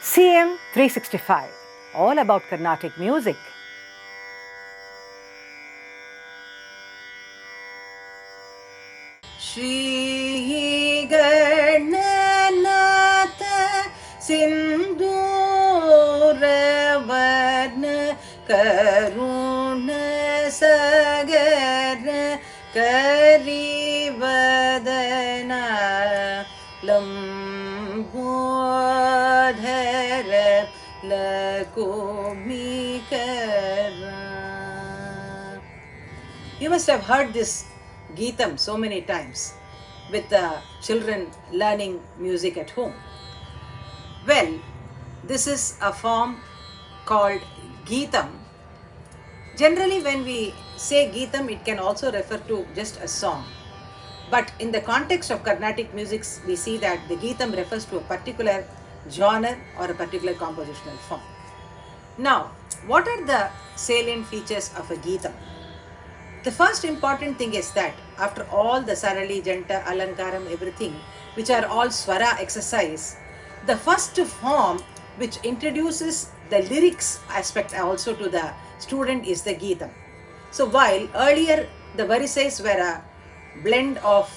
CM 365, all about Carnatic music. Shri Gananatha Sindhuravarna Karuna Sagara Karivadana Lambodhara Lakumikara. You must have heard this Geetam so many times with the children learning music at home. Well, this is a form called Geetam. Generally, when we say Geetam, it can also refer to just a song. But in the context of Carnatic music, we see that the Geetam refers to a particular genre or a particular compositional form. Now, what are the salient features of a Geetam? The first important thing is that after all the Sarali, Janta, Alankaram, everything, which are all Swara exercise, the first form which introduces the lyrics aspect also to the student is the Geetam. So while earlier the varisays were a blend of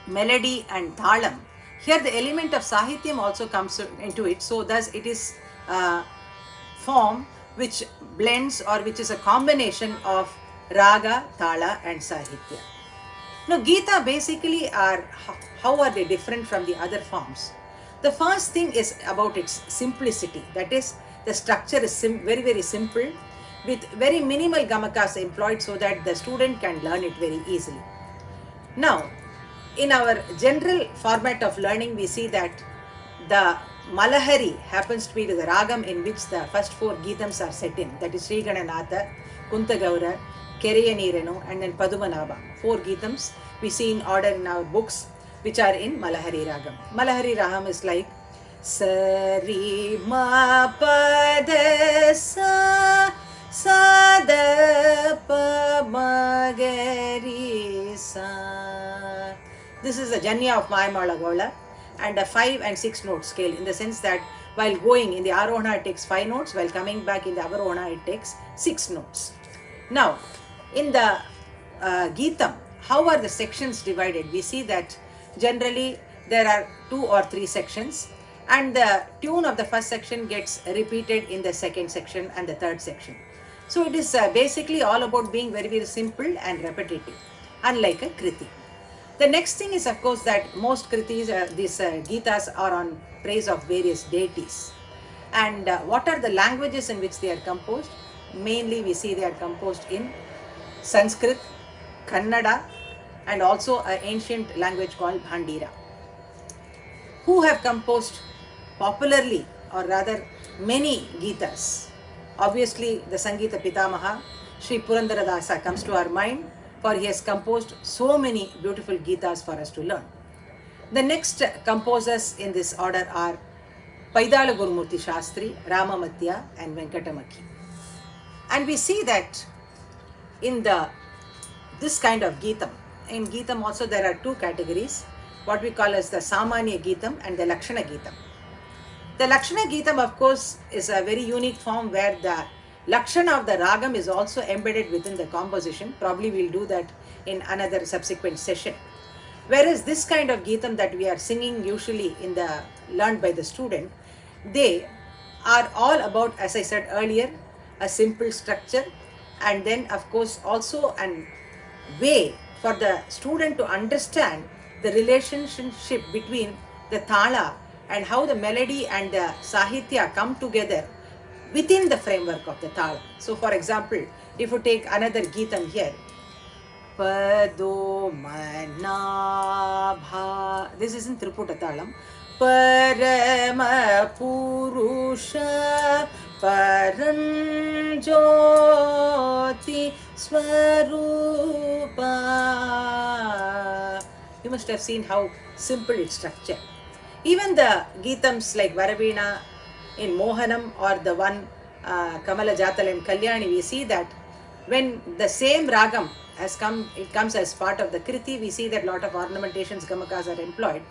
melody and thalam, here the element of sahityam also comes into it. So thus it is a form which blends or which is a combination of raga, thala and sahitya. Now Geeta basically how are they different from the other forms? The first thing is about its simplicity. That is, the structure is very very simple with very minimal gamakas employed so that the student can learn it very easily. Now, in our general format of learning, we see that the Malahari happens to be the ragam in which the first four Geetams are set in. That is Sri Gananatha, Kuntagaura, Keriyanirenu and then Padumanabha. Four Geetams we see in order in our books which are in Malahari Ragam. Malahari Ragam is like Sari Ma Pada Sa Sada Pa Magari Sa. This is the Janya of Mayamala Gola and a 5 and 6 note scale, in the sense that while going in the Arohana it takes 5 notes, while coming back in the Avarohana it takes 6 notes. Now, in the Geetam, how are the sections divided? We see that generally there are 2 or 3 sections and the tune of the first section gets repeated in the second section and the third section. So it is basically all about being very very simple and repetitive, unlike a Kriti. The next thing is of course that most Kritis, these Geetas are on praise of various deities. And what are the languages in which they are composed? Mainly we see they are composed in Sanskrit, Kannada and also an ancient language called Bhandira. Who have composed popularly or rather many Geetas? Obviously the Sangeeta Pitamaha, Sri Purandaradasa comes to our mind, for he has composed so many beautiful Geetas for us to learn. The next composers in this order are Paidala Gurumurti Shastri, Ramamatya and Venkatamaki. And we see that in this kind of Geetam, in Geetam also there are 2 categories, what we call as the Samanya Geetam and the Lakshana Geetam. The Lakshana Geetam of course is a very unique form where the Lakshana of the Ragam is also embedded within the composition. Probably we'll do that in another subsequent session. Whereas this kind of Geetam that we are singing usually in the learned by the student, they are all about, as I said earlier, a simple structure and then of course also an way for the student to understand the relationship between the thala and how the melody and the sahitya come together within the framework of the thala. So for example, if you take another Geetam here, Pado Manabha, this is in Triputa Talam, Parama Purusha Paranjoti Swarupa. You must have seen how simple its structure. Even the Geetams like Varavina in Mohanam or the one Kamala Jatal and Kalyani, we see that when the same ragam has come, it comes as part of the Kriti, we see that a lot of ornamentations, gamakas are employed.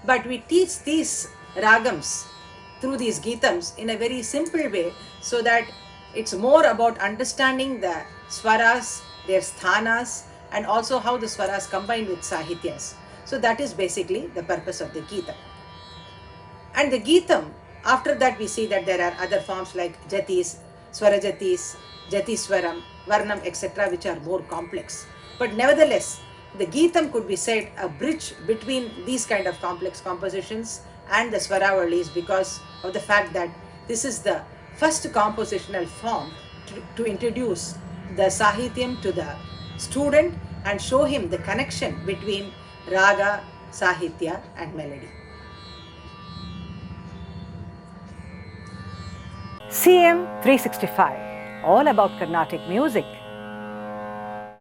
But we teach these ragams through these Geetams in a very simple way, so that it's more about understanding the swaras, their sthanas, and also how the swaras combine with sahityas. So that is basically the purpose of the Geetam. And the Geetam, after that we see that there are other forms like Jatis, Swarajatis, Jatiswaram, Varnam, etc., which are more complex. But nevertheless, the Geetam could be said a bridge between these kind of complex compositions and the Swaravalis, because of the fact that this is the first compositional form to introduce the Sahityam to the student and show him the connection between Raga, Sahitya and melody. CM 365, all about Carnatic music.